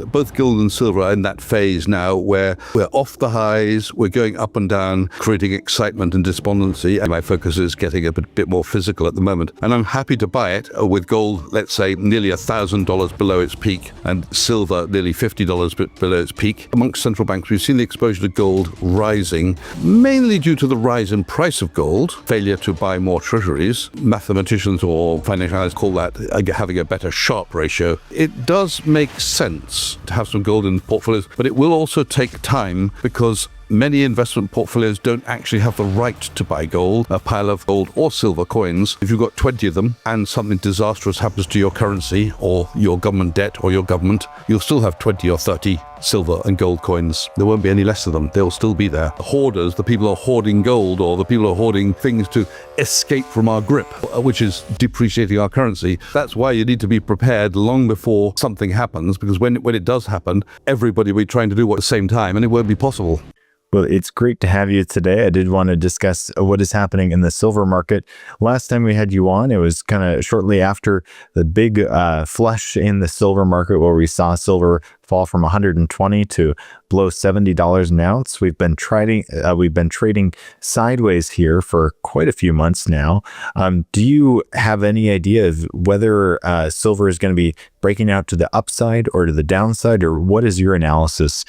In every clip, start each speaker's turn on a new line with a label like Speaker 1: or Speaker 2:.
Speaker 1: Both gold and silver are in that phase now where we're off the highs, we're going up and down, creating excitement and despondency. And my focus is getting a bit more physical at the moment. And I'm happy to buy it with gold, let's say, nearly $1,000 below its peak and silver nearly $50 below its peak. Amongst central banks, we've seen the exposure to gold rising, mainly due to the rise in price of gold, failure to buy more treasuries. Mathematicians or financial analysts call that having a better Sharpe ratio. It does make sense to have some gold in portfolios, but it will also take time because many investment portfolios don't actually have the right to buy gold, a pile of gold or silver coins. If you've got 20 of them and something disastrous happens to your currency or your government debt or your government, you'll still have 20 or 30 silver and gold coins. There won't be any less of them. They'll still be there. The hoarders, the people who are hoarding gold or the people who are hoarding things to escape from our grip, which is depreciating our currency. That's why you need to be prepared long before something happens, because when it does happen, everybody will be trying to do it at the same time and it won't be possible.
Speaker 2: Well, it's great to have you today. I did want to discuss what is happening in the silver market. Last time we had you on, it was kind of shortly after the big flush in the silver market where we saw silver fall from $120 to below $70 an ounce. We've been trading sideways here for quite a few months now. Do you have any idea of whether silver is going to be breaking out to the upside or to the downside, or what is your analysis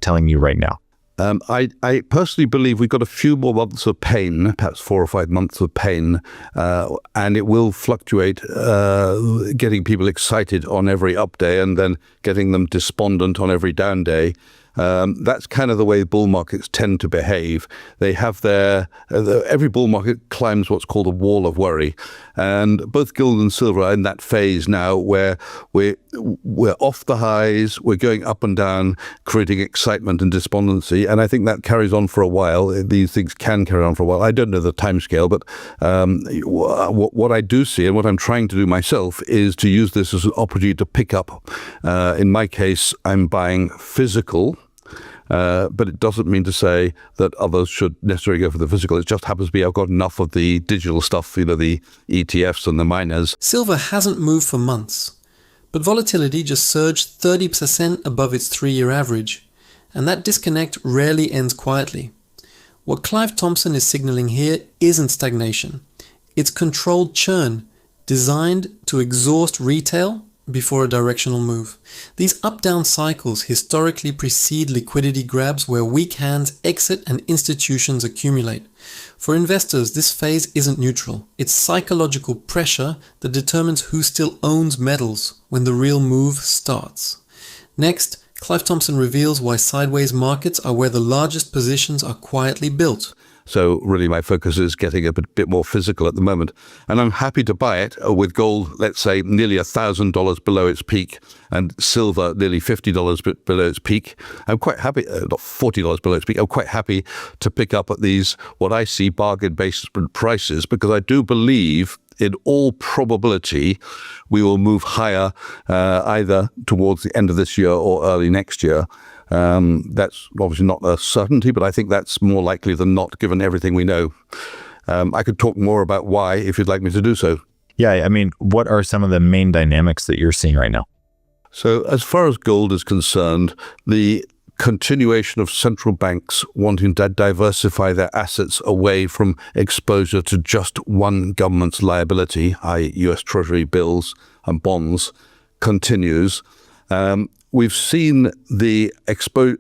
Speaker 2: telling you right now?
Speaker 1: I personally believe we've got a few more months of pain, perhaps 4 or 5 months of pain, and it will fluctuate, getting people excited on every up day and then getting them despondent on every down day. That's kind of the way bull markets tend to behave. They have every bull market climbs what's called a wall of worry. And both gold and silver are in that phase now where we're off the highs, we're going up and down, creating excitement and despondency. And I think that carries on for a while. These things can carry on for a while. I don't know the timescale, but what I do see and what I'm trying to do myself is to use this as an opportunity to pick up. In my case, I'm buying physical. But it doesn't mean to say that others should necessarily go for the physical. It just happens to be I've got enough of the digital stuff, the ETFs and the miners.
Speaker 3: Silver hasn't moved for months, but volatility just surged 30% above its 3-year average, and that disconnect rarely ends quietly. What Clive Thompson is signaling here isn't stagnation. It's controlled churn, designed to exhaust retail before a directional move. These up-down cycles historically precede liquidity grabs where weak hands exit and institutions accumulate. For investors, this phase isn't neutral. It's psychological pressure that determines who still owns metals when the real move starts. Next, Clive Thompson reveals why sideways markets are where the largest positions are quietly built.
Speaker 1: So really my focus is getting a bit more physical at the moment. And I'm happy to buy it with gold, let's say, nearly $1,000 below its peak and silver nearly $50 below its peak. I'm quite happy, not $40 below its peak, I'm quite happy to pick up at these, what I see, bargain basement prices, because I do believe in all probability, we will move higher either towards the end of this year or early next year. That's obviously not a certainty, but I think that's more likely than not, given everything we know. I could talk more about why if you'd like me to do so.
Speaker 2: Yeah, I mean, what are some of the main dynamics that you're seeing right now?
Speaker 1: So as far as gold is concerned, the continuation of central banks wanting to diversify their assets away from exposure to just one government's liability, i.e. US Treasury bills and bonds, continues. We've seen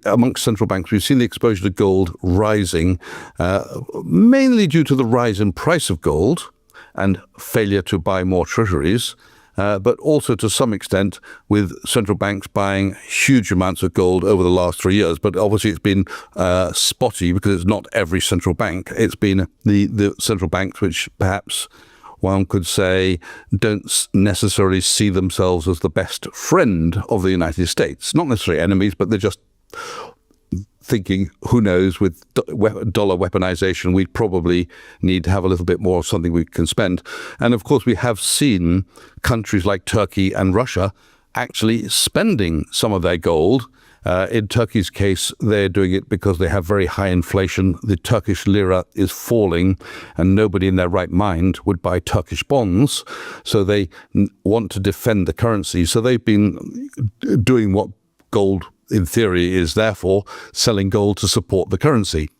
Speaker 1: amongst central banks, we've seen the exposure to gold rising, mainly due to the rise in price of gold and failure to buy more treasuries, but also to some extent with central banks buying huge amounts of gold over the last 3 years. But obviously it's been spotty because it's not every central bank. It's been the central banks which perhaps one could say don't necessarily see themselves as the best friend of the United States. Not necessarily enemies, but they're just thinking, who knows, with dollar weaponization, we probably need to have a little bit more of something we can spend. And of course, we have seen countries like Turkey and Russia actually spending some of their gold. In Turkey's case, they're doing it because they have very high inflation. The Turkish lira is falling, and nobody in their right mind would buy Turkish bonds. So they want to defend the currency. So they've been doing what gold, in theory, is therefore selling gold to support the currency.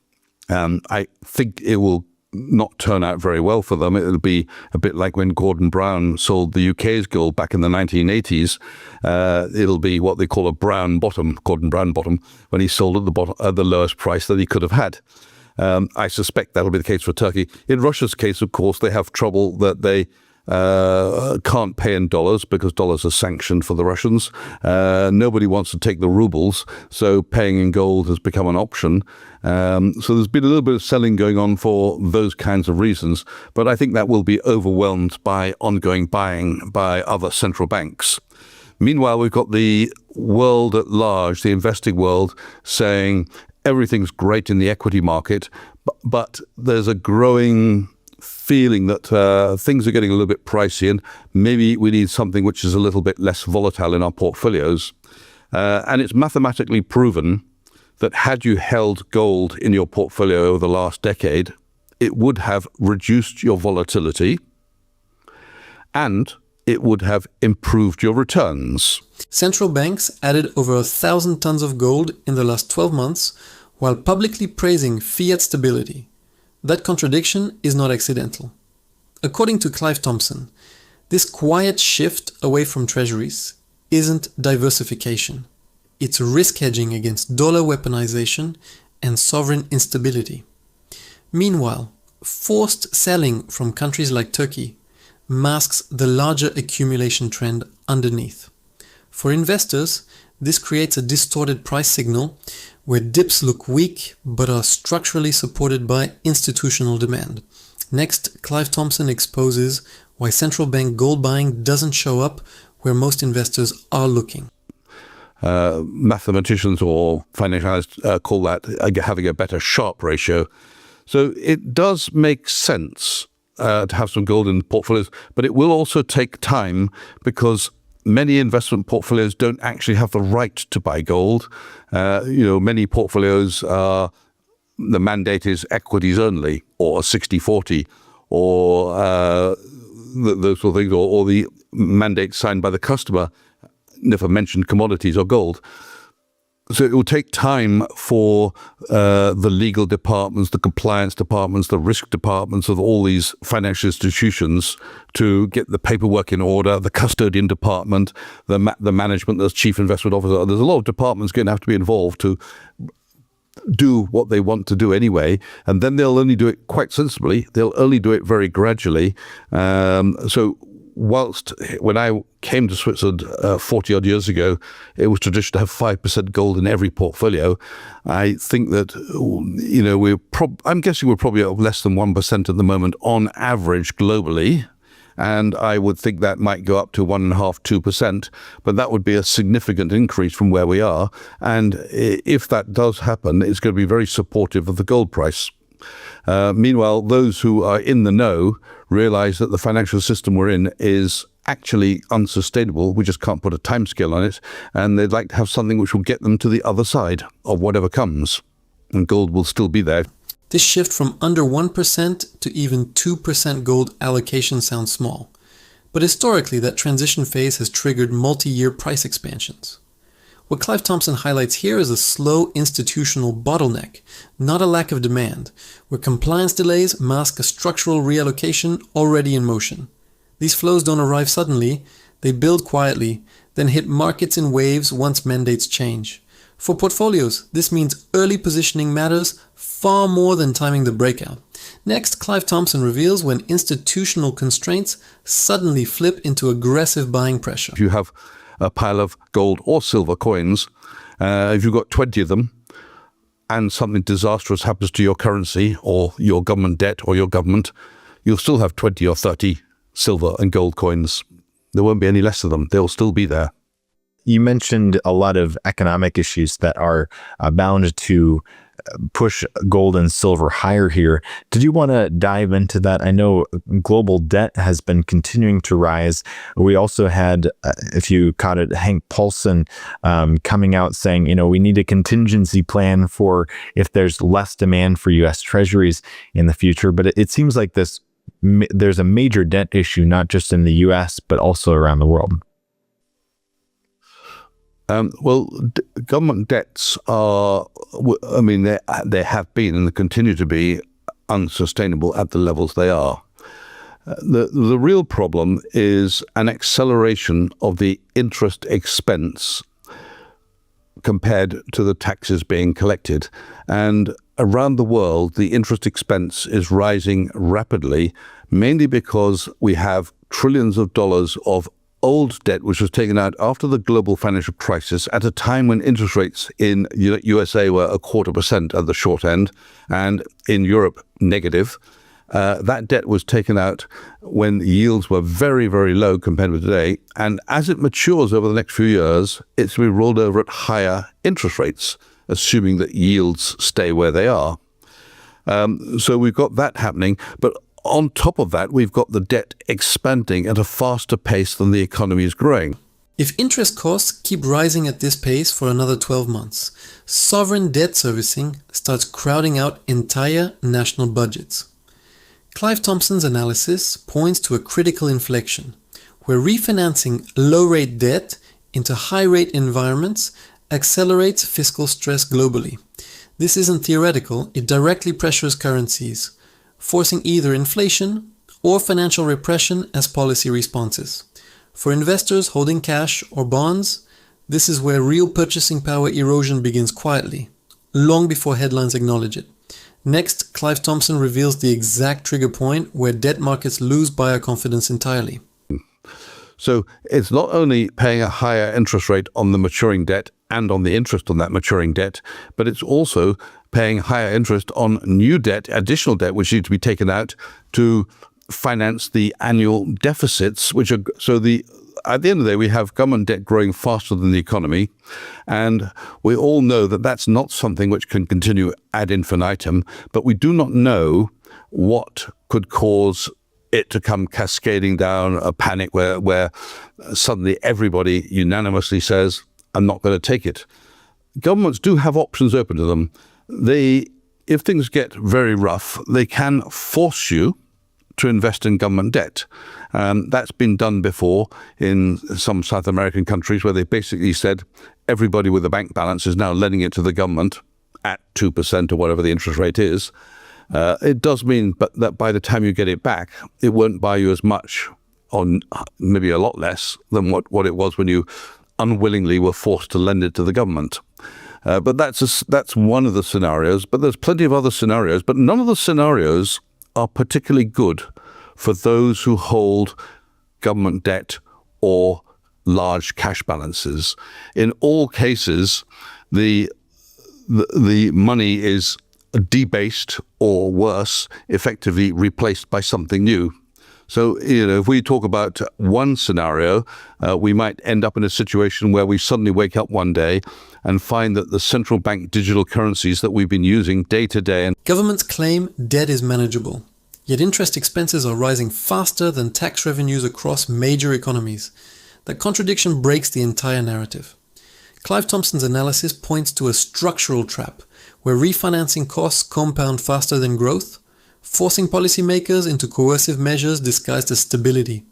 Speaker 1: I think it will not turn out very well for them. It'll be a bit like when Gordon Brown sold the UK's gold back in the 1980s. It'll be what they call a brown bottom, Gordon Brown bottom, when he sold at the lowest price that he could have had. I suspect that'll be the case for Turkey. In Russia's case, of course, they have trouble that they can't pay in dollars because dollars are sanctioned for the Russians. Nobody wants to take the rubles, so paying in gold has become an option. So there's been a little bit of selling going on for those kinds of reasons, but I think that will be overwhelmed by ongoing buying by other central banks. Meanwhile, we've got the world at large, the investing world, saying everything's great in the equity market, but there's a growing feeling that things are getting a little bit pricey and maybe we need something which is a little bit less volatile in our portfolios. And it's mathematically proven that had you held gold in your portfolio over the last decade, it would have reduced your volatility and it would have improved your returns.
Speaker 3: Central banks added over 1,000 tons of gold in the last 12 months while publicly praising fiat stability. That contradiction is not accidental. According to Clive Thompson, this quiet shift away from treasuries isn't diversification. It's risk hedging against dollar weaponization and sovereign instability. Meanwhile, forced selling from countries like Turkey masks the larger accumulation trend underneath. For investors, this creates a distorted price signal where dips look weak but are structurally supported by institutional demand. Next, Clive Thompson exposes why central bank gold buying doesn't show up where most investors are looking.
Speaker 1: Mathematicians or financial analysts call that having a better Sharpe ratio. So it does make sense to have some gold in portfolios, but it will also take time because many investment portfolios don't actually have the right to buy gold. Many portfolios the mandate is equities only, or 60-40, or those sort of things, or the mandate signed by the customer never mentioned commodities or gold. So it will take time for the legal departments, the compliance departments, the risk departments of all these financial institutions to get the paperwork in order, the custodian department, the management, the chief investment officer. There's a lot of departments going to have to be involved to do what they want to do anyway, and then they'll only do it quite sensibly. They'll only do it very gradually. So whilst when I came to Switzerland 40 odd years ago, it was traditional to have 5% gold in every portfolio. I think that, I'm guessing we're probably at less than 1% at the moment on average globally. And I would think that might go up to 1.5%, 2%, but that would be a significant increase from where we are. And if that does happen, it's going to be very supportive of the gold price. Meanwhile, those who are in the know realize that the financial system we're in is actually unsustainable. We just can't put a timescale on it. And they'd like to have something which will get them to the other side of whatever comes. And gold will still be there.
Speaker 3: This shift from under 1% to even 2% gold allocation sounds small. But historically, that transition phase has triggered multi-year price expansions. What Clive Thompson highlights here is a slow institutional bottleneck, not a lack of demand, where compliance delays mask a structural reallocation already in motion. These flows don't arrive suddenly, they build quietly, then hit markets in waves once mandates change. For portfolios, this means early positioning matters far more than timing the breakout. Next, Clive Thompson reveals when institutional constraints suddenly flip into aggressive buying pressure.
Speaker 1: If you have a pile of gold or silver coins, if you've got 20 of them and something disastrous happens to your currency or your government debt or your government, you'll still have 20 or 30 silver and gold coins. There won't be any less of them. They'll still be there.
Speaker 2: You mentioned a lot of economic issues that are bound to push gold and silver higher here. Did you want to dive into that? I know global debt has been continuing to rise. We also had, if you caught it, Hank Paulson coming out saying, we need a contingency plan for if there's less demand for U.S. Treasuries in the future. But it seems like there's a major debt issue, not just in the U.S., but also around the world.
Speaker 1: Government debts are, they have been and continue to be unsustainable at the levels they are. The real problem is an acceleration of the interest expense compared to the taxes being collected. And around the world, the interest expense is rising rapidly, mainly because we have trillions of dollars of old debt which was taken out after the global financial crisis at a time when interest rates in USA were 0.25% at the short end and in Europe negative. That debt was taken out when yields were very, very low compared with today. And as it matures over the next few years, it's going to be rolled over at higher interest rates, assuming that yields stay where they are. So we've got that happening. But on top of that, we've got the debt expanding at a faster pace than the economy is growing.
Speaker 3: If interest costs keep rising at this pace for another 12 months, sovereign debt servicing starts crowding out entire national budgets. Clive Thompson's analysis points to a critical inflection, where refinancing low-rate debt into high-rate environments accelerates fiscal stress globally. This isn't theoretical, it directly pressures currencies, forcing either inflation or financial repression as policy responses. For investors holding cash or bonds, this is where real purchasing power erosion begins quietly, long before headlines acknowledge it. Next, Clive Thompson reveals the exact trigger point where debt markets lose buyer confidence entirely.
Speaker 1: So it's not only paying a higher interest rate on the maturing debt and on the interest on that maturing debt, but it's also paying higher interest on new debt, additional debt, which needs to be taken out to finance the annual deficits, which are at the end of the day, we have government debt growing faster than the economy. And we all know that that's not something which can continue ad infinitum, but we do not know what could cause it to come cascading down, a panic where suddenly everybody unanimously says, I'm not going to take it. Governments do have options open to them. If things get very rough, they can force you to invest in government debt. That's been done before in some South American countries where they basically said everybody with a bank balance is now lending it to the government at 2% or whatever the interest rate is. It does mean that by the time you get it back, it won't buy you as much, or maybe a lot less than what it was when you unwillingly were forced to lend it to the government. But that's one of the scenarios. But there's plenty of other scenarios. But none of the scenarios are particularly good for those who hold government debt or large cash balances. In all cases, the money is debased or worse, effectively replaced by something new. So, if we talk about one scenario, we might end up in a situation where we suddenly wake up one day and find that the central bank digital currencies that we've been using day to day.
Speaker 3: Governments claim debt is manageable, yet interest expenses are rising faster than tax revenues across major economies. That contradiction breaks the entire narrative. Clive Thompson's analysis points to a structural trap where refinancing costs compound faster than growth, forcing policymakers into coercive measures disguised as stability.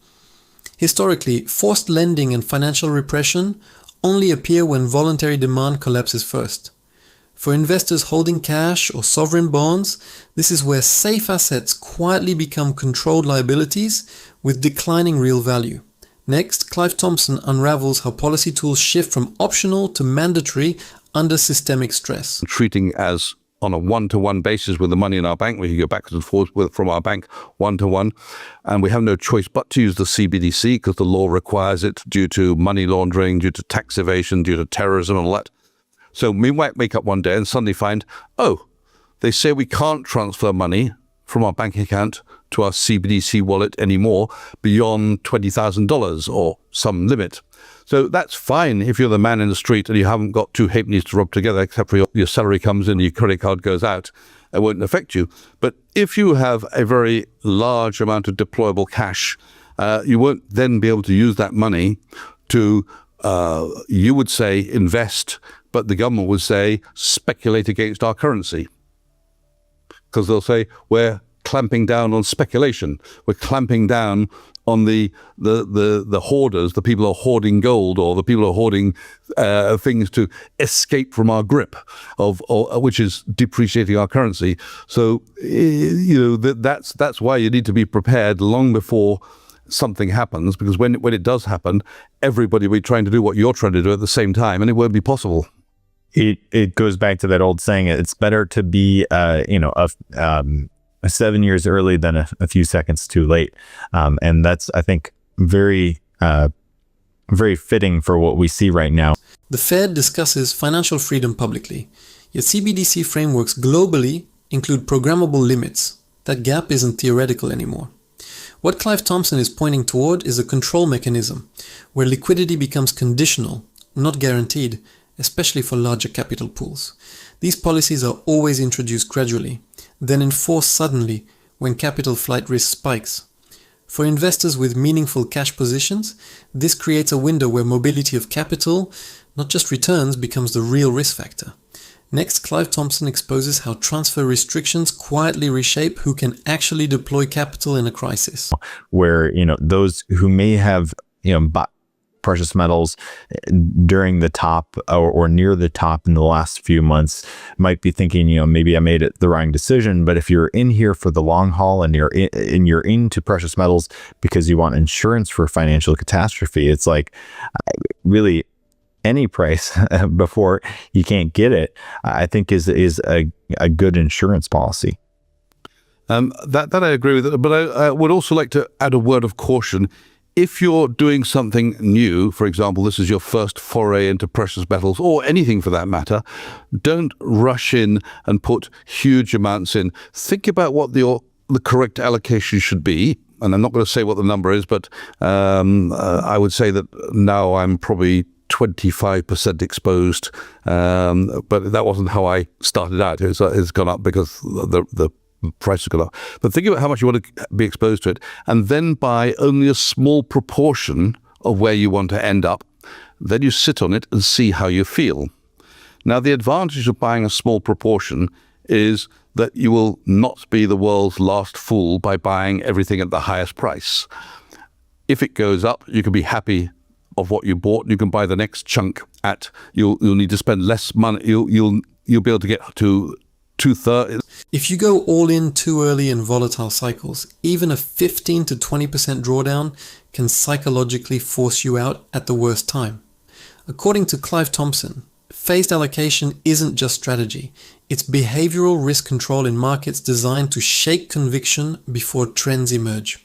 Speaker 3: Historically, forced lending and financial repression only appear when voluntary demand collapses first. For investors holding cash or sovereign bonds, this is where safe assets quietly become controlled liabilities with declining real value. Next, Clive Thompson unravels how policy tools shift from optional to mandatory under systemic stress.
Speaker 1: Treating as on a one-to-one basis with the money in our bank. We can go backwards and forwards from our bank one-to-one, and we have no choice but to use the CBDC because the law requires it due to money laundering, due to tax evasion, due to terrorism and all that. So we might wake up one day and suddenly find, they say we can't transfer money from our bank account to our CBDC wallet anymore beyond $20,000 or some limit. So that's fine if you're the man in the street and you haven't got two halfpennies to rub together, except for your salary comes in and your credit card goes out. It won't affect you. But if you have a very large amount of deployable cash, you won't then be able to use that money to, you would say, invest, but the government would say, speculate against our currency. Because they'll say, we're clamping down on speculation. We're clamping down on the hoarders, the people who are hoarding gold, or the people who are hoarding things to escape from our grip which is depreciating our currency. So that's why you need to be prepared long before something happens, because when it does happen, everybody will be trying to do what you're trying to do at the same time, and it won't be possible.
Speaker 2: It goes back to that old saying: it's better to be 7 years early than a few seconds too late, and that's, I think, very fitting for what we see right now.
Speaker 3: The Fed discusses financial freedom publicly, yet CBDC frameworks globally include programmable limits. That gap isn't theoretical anymore. What Clive Thompson is pointing toward is a control mechanism where liquidity becomes conditional, not guaranteed, especially for larger capital pools. These policies are always introduced gradually, then enforced suddenly when capital flight risk spikes. For investors with meaningful cash positions, this creates a window where mobility of capital, not just returns, becomes the real risk factor. Next, Clive Thompson exposes how transfer restrictions quietly reshape who can actually deploy capital in a crisis.
Speaker 2: Where, those who may have, bought precious metals during the top or near the top in the last few months might be thinking, maybe I made it the wrong decision. But if you're in here for the long haul and you're into precious metals because you want insurance for financial catastrophe, it's like, really, any price before you can't get it, I think is a good insurance policy.
Speaker 1: That I agree with, but I would also like to add a word of caution. If you're doing something new, for example, this is your first foray into precious metals, or anything for that matter, don't rush in and put huge amounts in. Think about what the correct allocation should be. And I'm not going to say what the number is, but I would say that now I'm probably 25% exposed, but that wasn't how I started out. It's gone up because the price has gone up. But think about how much you want to be exposed to it, and then buy only a small proportion of where you want to end up. Then you sit on it and see how you feel. Now, the advantage of buying a small proportion is that you will not be the world's last fool by buying everything at the highest price. If it goes up, you can be happy of what you bought. You can buy the next chunk at. You'll need to spend less money. You'll be able to get to 2/3.
Speaker 3: If you go all in too early in volatile cycles, even a 15 to 20% drawdown can psychologically force you out at the worst time. According to Clive Thompson, phased allocation isn't just strategy. It's behavioral risk control in markets designed to shake conviction before trends emerge.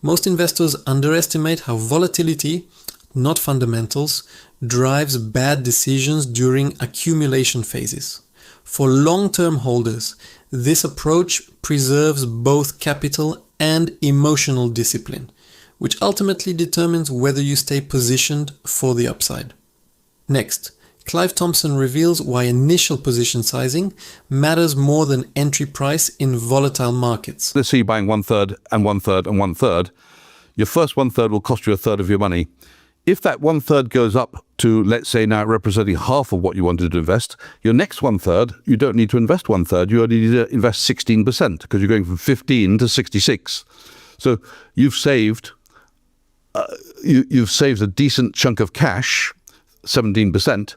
Speaker 3: Most investors underestimate how volatility, not fundamentals, drives bad decisions during accumulation phases. For long-term holders, this approach preserves both capital and emotional discipline, which ultimately determines whether you stay positioned for the upside. Next, Clive Thompson reveals why initial position sizing matters more than entry price in volatile markets.
Speaker 1: Let's say you're buying 1/3 and 1/3 and 1/3. Your first 1/3 will cost you 1/3 of your money. If that 1/3 goes up to, let's say, now representing half of what you wanted to invest, your next 1/3, you don't need to invest 1/3. You only need to invest 16% because you're going from 15 to 66. So you've saved a decent chunk of cash, 17%,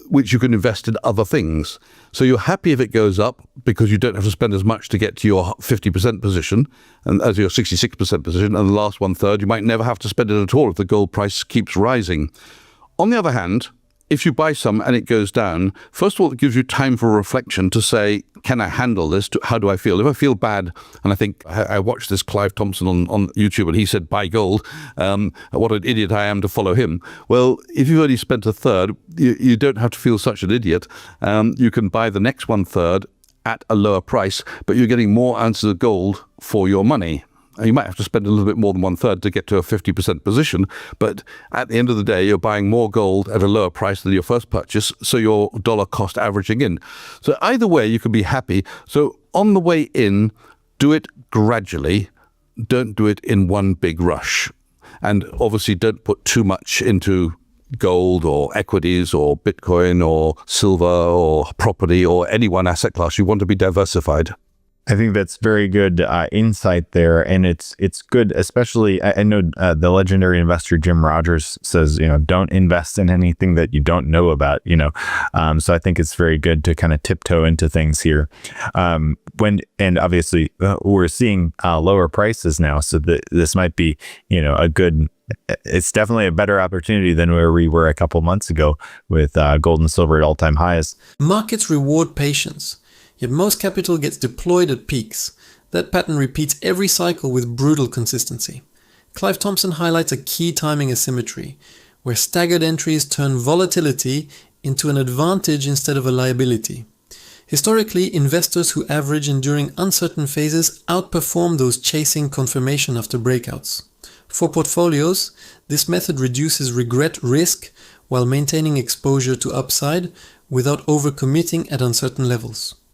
Speaker 1: which you can invest in other things. So you're happy if it goes up because you don't have to spend as much to get to your 50% position and as your 66% position, and the last 1/3 you might never have to spend it at all if the gold price keeps rising. On the other hand, if you buy some and it goes down, first of all, it gives you time for reflection to say, can I handle this? How do I feel? If I feel bad, and I think I watched this Clive Thompson on YouTube and he said, buy gold. What an idiot I am to follow him. Well, if you've only spent 1/3, you don't have to feel such an idiot. You can buy the next 1/3 at a lower price, but you're getting more ounces of gold for your money. You might have to spend a little bit more than 1/3 to get to a 50% position, but at the end of the day, you're buying more gold at a lower price than your first purchase, so your dollar cost averaging in. So either way, you can be happy. So on the way in, do it gradually. Don't do it in one big rush. And obviously, don't put too much into gold or equities or Bitcoin or silver or property or any one asset class. You want to be diversified.
Speaker 2: I think that's very good insight there, and it's good, especially I know the legendary investor Jim Rogers says, don't invest in anything that you don't know about, so I think it's very good to kind of tiptoe into things here. And obviously we're seeing lower prices now, so this might be a good. It's definitely a better opportunity than where we were a couple months ago with gold and silver at all-time highs.
Speaker 3: Markets reward patience. Yet most capital gets deployed at peaks. That pattern repeats every cycle with brutal consistency. Clive Thompson highlights a key timing asymmetry, where staggered entries turn volatility into an advantage instead of a liability. Historically, investors who average enduring uncertain phases outperform those chasing confirmation after breakouts. For portfolios, this method reduces regret risk while maintaining exposure to upside without overcommitting at uncertain levels.